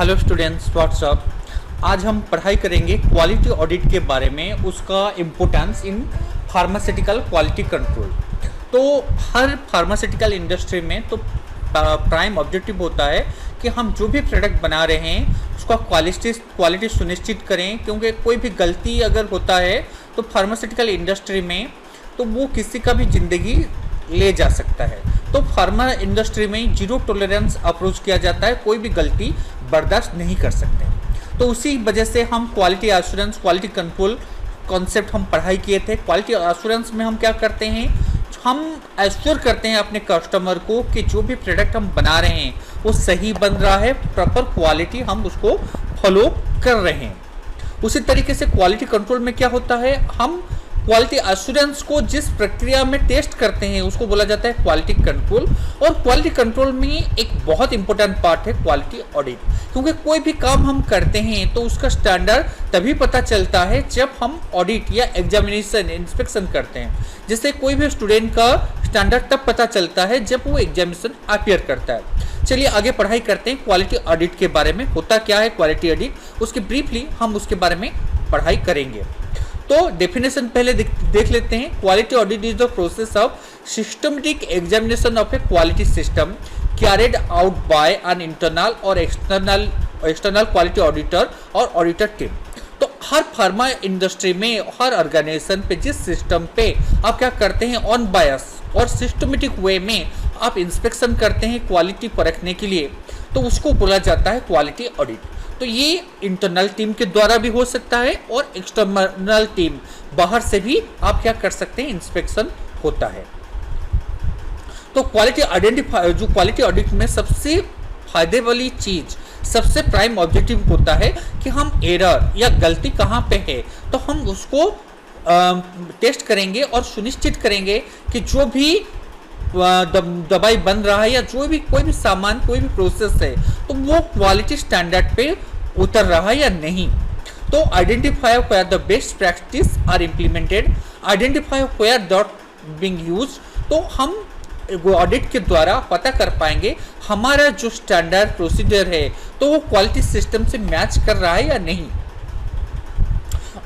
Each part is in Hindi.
Hello students, WhatsApp. आज हम पढ़ाई करेंगे क्वालिटी ऑडिट के बारे में, उसका importance in pharmaceutical quality control. तो हर फार्मास्यूटिकल इंडस्ट्री में तो प्राइम ऑब्जेक्टिव होता है कि हम जो भी प्रोडक्ट बना रहे हैं उसका क्वालिटी सुनिश्चित करें, क्योंकि कोई भी गलती अगर होता है तो फार्मास्यूटिकल इंडस्ट्री में तो वो किसी का भी ज़िंदगी ले जा सकता है। तो फार्मा इंडस्ट्री में जीरो टॉलरेंस अप्रोच किया जाता है, कोई भी गलती बर्दाश्त नहीं कर सकते। तो उसी वजह से हम quality assurance, quality control concept हम पढ़ाई किए थे। क्वालिटी एश्योरेंस में हम क्या करते हैं, हम एश्योर करते हैं अपने कस्टमर को कि जो भी प्रोडक्ट हम बना रहे हैं वो सही बन रहा है, प्रॉपर क्वालिटी हम उसको फॉलो कर रहे हैं। उसी तरीके से क्वालिटी कंट्रोल में क्या होता है, हम क्वालिटी एश्योरेंस को जिस प्रक्रिया में टेस्ट करते हैं उसको बोला जाता है क्वालिटी कंट्रोल। और क्वालिटी कंट्रोल में एक बहुत इंपॉर्टेंट पार्ट है क्वालिटी ऑडिट, क्योंकि कोई भी काम हम करते हैं तो उसका स्टैंडर्ड तभी पता चलता है जब हम ऑडिट या एग्जामिनेशन इंस्पेक्शन करते हैं। जैसे कोई भी स्टूडेंट का स्टैंडर्ड तब पता चलता है जब वो एग्जामिनेशन अपीयर करता है। चलिए आगे पढ़ाई करते हैं क्वालिटी ऑडिट के बारे में। होता क्या है क्वालिटी ऑडिट, उसके ब्रीफली हम उसके बारे में पढ़ाई करेंगे। तो डेफिनेशन पहले देख लेते हैं। Quality audit is the process of systematic examination of A quality system carried out by an internal और एक्सटर्नल क्वालिटी ऑडिटर और ऑडिटर टीम। तो हर फार्मा इंडस्ट्री में, हर ऑर्गेनाइजेशन पे, जिस सिस्टम पे आप क्या करते हैं, ऑन बायस और सिस्टमेटिक वे में आप इंस्पेक्शन करते हैं क्वालिटी परखने के लिए, तो उसको बोला जाता है क्वालिटी ऑडिट। तो ये इंटरनल टीम के द्वारा भी हो सकता है और एक्सटर्नल टीम, बाहर से भी आप क्या कर सकते हैं, इंस्पेक्शन होता है। तो क्वालिटी ऑडिट में सबसे फायदे वाली चीज, सबसे प्राइम ऑब्जेक्टिव होता है कि हम एरर या गलती कहाँ पे है तो हम उसको टेस्ट करेंगे और सुनिश्चित करेंगे कि जो भी दवाई बन रहा है या जो भी कोई भी सामान, कोई भी प्रोसेस है तो वो क्वालिटी स्टैंडर्ड पे उतर रहा है या नहीं। तो identify where the best practice are implemented, identify where dot being used. तो हम ऑडिट के द्वारा पता कर पाएंगे हमारा जो स्टैंडर्ड प्रोसीजर है तो वो क्वालिटी सिस्टम से मैच कर रहा है या नहीं।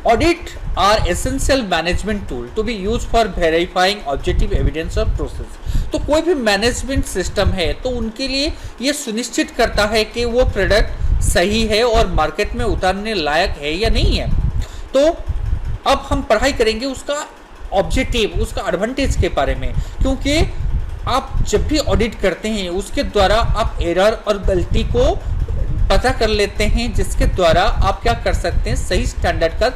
Audit are essential management tool to be use for verifying objective evidence of process. तो कोई भी मैनेजमेंट सिस्टम है तो उनके लिए ये सुनिश्चित करता है कि वो प्रोडक्ट सही है और मार्केट में उतारने लायक है या नहीं है। तो अब हम पढ़ाई करेंगे उसका ऑब्जेक्टिव, उसका एडवांटेज के बारे में, क्योंकि आप जब भी ऑडिट करते हैं उसके द्वारा आप एरर और गलती को पता कर लेते हैं, जिसके द्वारा आप क्या कर सकते हैं, सही स्टैंडर्ड का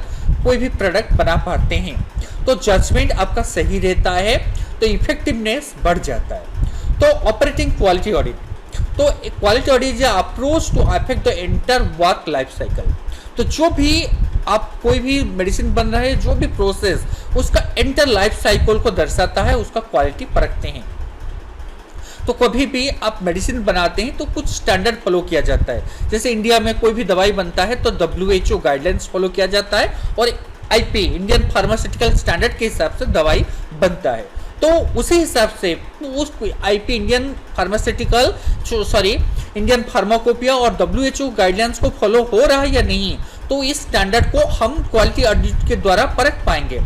कोई भी प्रोडक्ट बना पाते हैं। तो जजमेंट आपका सही रहता है, तो इफेक्टिवनेस बढ़ जाता है। तो ऑपरेटिंग क्वालिटी ऑडिट, तो quality audit is approach to affect the entire work life cycle. तो जो भी आप कोई भी मेडिसिन बन रहा है, जो भी प्रोसेस, उसका एंटायर लाइफ साइकिल को दर्शाता है, उसका क्वालिटी परखते हैं। तो कभी भी आप मेडिसिन बनाते हैं तो कुछ स्टैंडर्ड फॉलो किया जाता है। जैसे इंडिया में कोई भी दवाई बनता है तो WHO गाइडलाइंस फॉलो किया जाता है और IP इंडियन फार्मास्यूटिकल स्टैंडर्ड के हिसाब से दवाई बनता है। तो उसी हिसाब से उस IP इंडियन फार्माकोपिया और WHO गाइडलाइंस को फॉलो हो रहा है या नहीं, तो इस स्टैंडर्ड को हम क्वालिटी ऑडिट के द्वारा परख पाएंगे।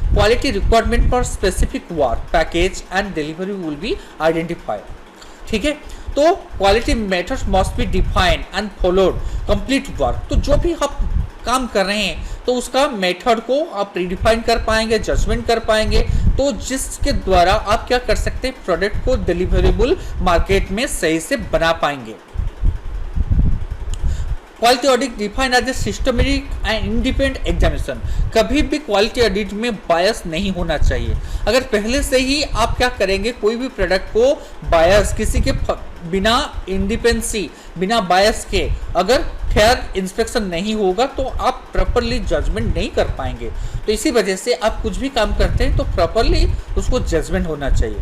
Quality requirement for specific work package and delivery will be identified। ठीक है, तो quality methods must be defined and followed complete work. तो जो भी आप काम कर रहे हैं तो उसका मेथड को आप रिडिफाइन कर पाएंगे, जजमेंट कर पाएंगे, तो जिसके द्वारा आप क्या कर सकते हैं, प्रोडक्ट को डिलीवरेबल मार्केट में सही से बना पाएंगे। Quality audit define as a systematic and independent examination. कभी भी क्वालिटी ऑडिट में बायस नहीं होना चाहिए। अगर पहले से ही आप क्या करेंगे, कोई भी प्रोडक्ट को बायस, किसी के बिना इंडिपेंडेंसी, बिना बायस के अगर फेयर इंस्पेक्शन नहीं होगा तो आप प्रॉपरली जजमेंट नहीं कर पाएंगे। तो इसी वजह से आप कुछ भी काम करते हैं तो प्रॉपरली उसको जजमेंट होना चाहिए।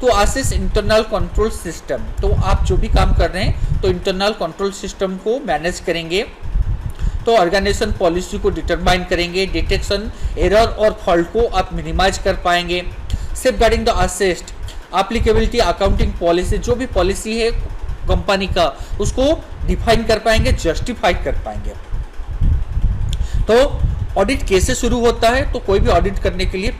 तो असेस इंटरनल कंट्रोल सिस्टम, तो आप जो भी काम कर रहे हैं तो इंटरनल कंट्रोल सिस्टम को मैनेज करेंगे। तो ऑर्गेनाइजेशन पॉलिसी को डिटरमाइन करेंगे, डिटेक्शन एरर और फॉल्ट को आप मिनिमाइज कर पाएंगे। Safeguarding the assessed applicability accounting policy, जो भी पॉलिसी है कंपनी का, उसको डिफाइन कर पाएंगे, जस्टिफाई कर पाएंगे। तो ऑडिट कैसे शुरू होता है? तो कोई भी ऑडिट करने के लिए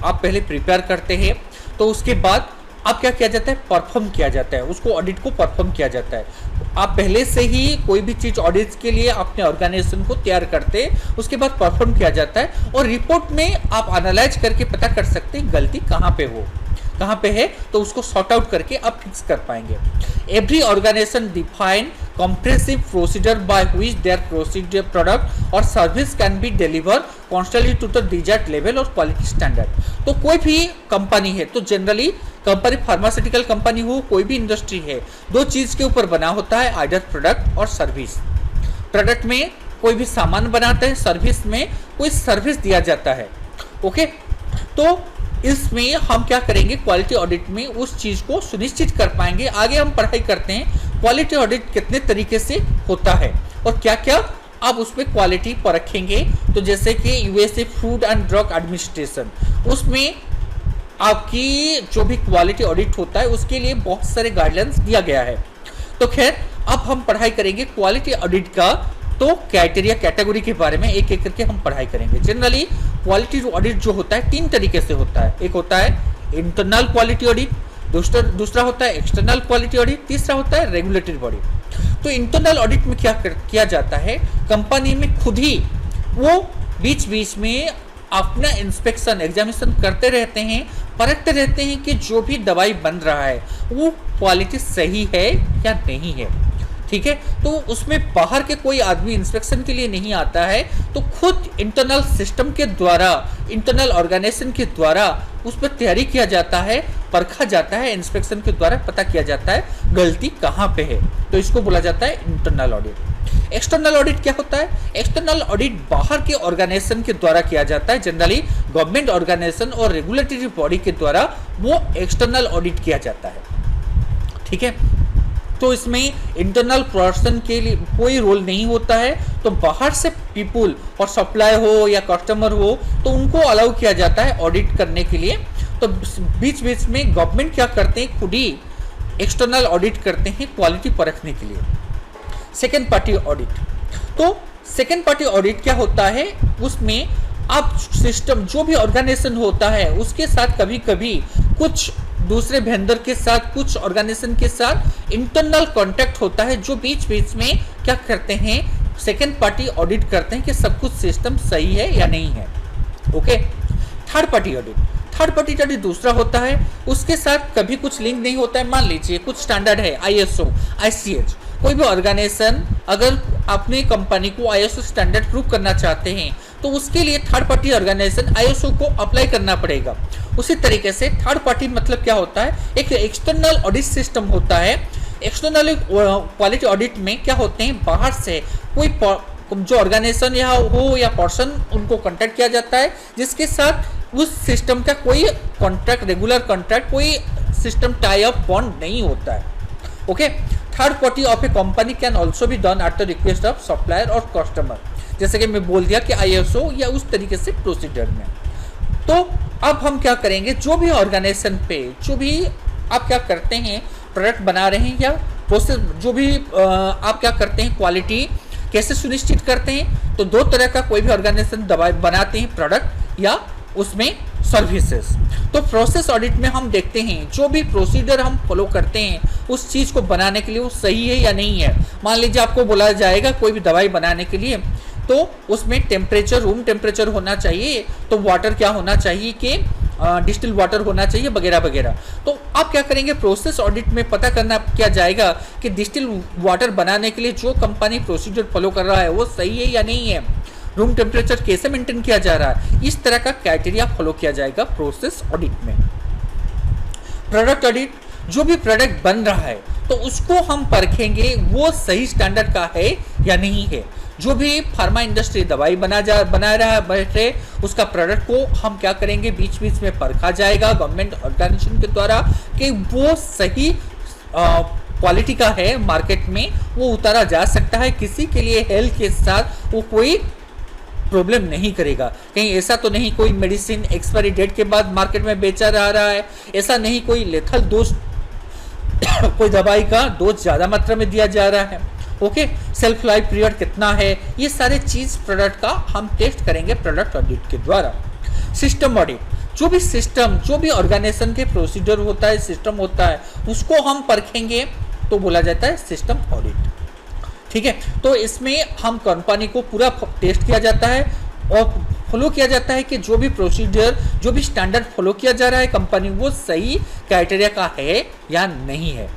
आप पहले प्रिपेयर करते हैं, तो उसके बाद आप क्या किया जाता है, परफॉर्म किया जाता है, उसको ऑडिट को परफॉर्म किया जाता है। आप पहले से ही कोई भी चीज ऑडिट के लिए अपने ऑर्गेनाइजेशन को तैयार करते हैं, उसके बाद परफॉर्म किया जाता है और रिपोर्ट में आप एनालाइज करके पता कर सकते हैं गलती कहाँ पे है, तो उसको सॉर्ट आउट करके आप फिक्स कर पाएंगे। Every organization define comprehensive procedure by which their procedure product or service can be delivered constantly to the desired level और quality standard। तो कोई भी कंपनी है, तो जनरली कंपनी फार्मास्यूटिकल कंपनी हो, कोई भी इंडस्ट्री है, दो चीज के ऊपर बना होता है, आइदर प्रोडक्ट और सर्विस। प्रोडक्ट में कोई भी सामान बनाते हैं, सर्विस में कोई सर्विस दिया जाता है। ओके, तो इसमें हम क्या करेंगे, क्वालिटी ऑडिट में उस चीज को सुनिश्चित कर पाएंगे। आगे हम पढ़ाई करते हैं क्वालिटी ऑडिट कितने तरीके से होता है और क्या क्या आप उसमें क्वालिटी परखेंगे। तो जैसे कि USA food and drug administration, उसमें आपकी जो भी क्वालिटी ऑडिट होता है उसके लिए बहुत सारे गाइडलाइंस दिया गया है। तो खैर अब हम पढ़ाई करेंगे क्वालिटी ऑडिट का, तो क्राइटेरिया कैटेगरी के बारे में एक एक करके हम पढ़ाई करेंगे। जनरली क्वालिटी ऑडिट जो होता है तीन तरीके से होता है। एक होता है इंटरनल क्वालिटी ऑडिट, दूसरा होता है एक्सटर्नल क्वालिटी ऑडिट, तीसरा होता है रेगुलेटरी ऑडिट। तो इंटरनल ऑडिट में क्या किया जाता है, कंपनी में खुद ही वो बीच बीच में अपना इंस्पेक्शन एग्जामिनेशन करते रहते हैं, परखते रहते हैं कि जो भी दवाई बन रहा है वो क्वालिटी सही है या नहीं है। ठीक है, तो उसमें बाहर के कोई आदमी इंस्पेक्शन के लिए नहीं आता है, तो खुद इंटरनल सिस्टम के द्वारा, इंटरनल ऑर्गेनाइजेशन के द्वारा उस पर तैयारी किया जाता है, परखा जाता है, इंस्पेक्शन के द्वारा पता किया जाता है गलती कहाँ पे है। तो इसको बोला जाता है इंटरनल ऑडिट। एक्सटर्नल ऑडिट क्या होता है? एक्सटर्नल ऑडिट बाहर के ऑर्गेनाइजेशन के द्वारा किया जाता है, जनरली गवर्नमेंट ऑर्गेनाइजेशन और रेगुलेटरी बॉडी के द्वारा वो एक्सटर्नल ऑडिट किया जाता है। ठीक है, तो इसमें इंटरनल पर्सन के लिए कोई रोल नहीं होता है, तो बाहर से पीपुल और सप्लाई हो या कस्टमर हो तो उनको अलाउ किया जाता है ऑडिट करने के लिए। तो बीच बीच में गवर्नमेंट क्या करते हैं, खुद ही एक्सटर्नल ऑडिट करते हैं क्वालिटी परखने के लिए। सेकेंड पार्टी ऑडिट, तो सेकेंड पार्टी ऑडिट क्या होता है, उसमें आप सिस्टम जो भी ऑर्गेनाइजेशन होता है उसके साथ कभी कभी कुछ दूसरे वेंडर के साथ, कुछ ऑर्गेनाइजेशन के साथ इंटरनल कांटेक्ट होता है, जो बीच बीच में क्या करते हैं, सेकेंड पार्टी ऑडिट करते हैं कि सब कुछ सिस्टम सही है या नहीं है। Okay, third party audit, third party audit दूसरा होता है, उसके साथ कभी कुछ लिंक नहीं होता है। मान लीजिए कुछ स्टैंडर्ड है, ISO, ICH, कोई भी ऑर्गेनाइजेशन अगर अपने कंपनी को ISO स्टैंडर्ड प्रूव करना चाहते हैं तो उसके लिए थर्ड पार्टी ऑर्गेनाइजेशन ISO को अप्लाई करना पड़ेगा। उसी तरीके से थर्ड पार्टी मतलब क्या होता है, एक एक्सटर्नल ऑडिट सिस्टम होता है। एक्सटर्नल क्वालिटी ऑडिट में क्या होते हैं, बाहर से कोई जो ऑर्गेनाइजेशन या हो या पर्सन, उनको कॉन्टैक्ट किया जाता है जिसके साथ उस सिस्टम का कोई कॉन्ट्रैक्ट, रेगुलर कॉन्ट्रैक्ट, कोई सिस्टम टाई अप बॉन्ड नहीं होता है। Okay, third party of A company can also be done at the request of supplier और कस्टमर, जैसे कि मैं बोल दिया कि ISO या उस तरीके से प्रोसीजर में। तो अब हम क्या करेंगे, जो भी ऑर्गेनाइजेशन पे जो भी आप क्या करते हैं, प्रोडक्ट बना रहे हैं या प्रोसेस, जो भी आप क्या करते हैं, क्वालिटी कैसे सुनिश्चित करते हैं। तो दो तरह का कोई भी ऑर्गेनाइजेशन दवाई बनाते हैं, प्रोडक्ट या उसमें सर्विसेज। तो प्रोसेस ऑडिट में हम देखते हैं जो भी प्रोसीजर हम फॉलो करते हैं उस चीज़ को बनाने के लिए वो सही है या नहीं है। मान लीजिए आपको बोला जाएगा कोई भी दवाई बनाने के लिए, तो उसमें टेम्परेचर, रूम टेम्परेचर होना चाहिए, तो वाटर क्या होना चाहिए कि डिस्टिल वाटर होना चाहिए वगैरह वगैरह। तो आप क्या करेंगे, प्रोसेस ऑडिट में पता करना क्या जाएगा कि डिस्टिल वाटर बनाने के लिए जो कंपनी प्रोसीजर फॉलो कर रहा है वो सही है या नहीं है, रूम टेम्परेचर कैसे मेंटेन किया जा रहा है, इस तरह का क्राइटेरिया फॉलो किया जाएगा प्रोसेस ऑडिट में। प्रोडक्ट ऑडिट, जो भी प्रोडक्ट बन रहा है तो उसको हम परखेंगे वो सही स्टैंडर्ड का है या नहीं है। जो भी फार्मा इंडस्ट्री दवाई बना रहा है बैठे, उसका प्रोडक्ट को हम क्या करेंगे, बीच बीच में परखा जाएगा गवर्नमेंट ऑर्गेनाइजेशन के द्वारा कि वो सही क्वालिटी का है, मार्केट में वो उतारा जा सकता है, किसी के लिए हेल्थ के साथ वो कोई प्रॉब्लम नहीं करेगा। कहीं ऐसा तो नहीं कोई मेडिसिन एक्सपायरी डेट के बाद मार्केट में बेचा जा रहा है, ऐसा नहीं कोई लेथल डोज कोई दवाई का डोज ज़्यादा मात्रा में दिया जा रहा है, ओके, सेल्फ लाइफ पीरियड कितना है, ये सारे चीज़ प्रोडक्ट का हम टेस्ट करेंगे प्रोडक्ट ऑडिट के द्वारा। सिस्टम ऑडिट, जो भी सिस्टम, जो भी ऑर्गेनाइजेशन के प्रोसीजर होता है, सिस्टम होता है, उसको हम परखेंगे तो बोला जाता है सिस्टम ऑडिट। ठीक है, तो इसमें हम कंपनी को पूरा टेस्ट किया जाता है और फॉलो किया जाता है कि जो भी प्रोसीजर, जो भी स्टैंडर्ड फॉलो किया जा रहा है कंपनी, वो सही क्राइटेरिया का है या नहीं है।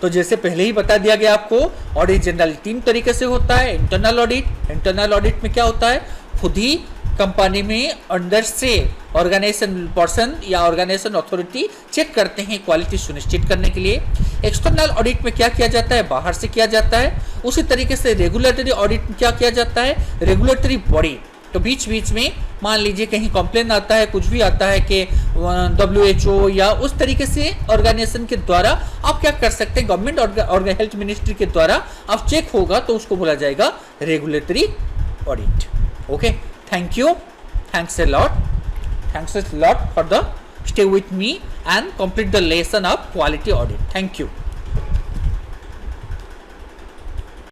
तो जैसे पहले ही बता दिया गया आपको, ऑडिट जनरल 3 तरीके से होता है। इंटरनल ऑडिट, इंटरनल ऑडिट में क्या होता है, खुद ही कंपनी में अंदर से ऑर्गेनाइजेशन पर्सन या ऑर्गेनाइजेशन अथॉरिटी चेक करते हैं क्वालिटी सुनिश्चित करने के लिए। एक्सटर्नल ऑडिट में क्या किया जाता है, बाहर से किया जाता है। उसी तरीके से रेगुलेटरी ऑडिट में क्या किया जाता है, रेगुलेटरी बॉडी, तो बीच बीच में मान लीजिए कहीं कंप्लेन आता है, कुछ भी आता है कि WHO या उस तरीके से ऑर्गेनाइजेशन के द्वारा आप क्या कर सकते हैं, गवर्नमेंट और हेल्थ मिनिस्ट्री के द्वारा आप चेक होगा तो उसको बोला जाएगा regulatory audit. Okay, thank you, thanks a lot for the stay with me and complete the lesson of quality audit. Thank you.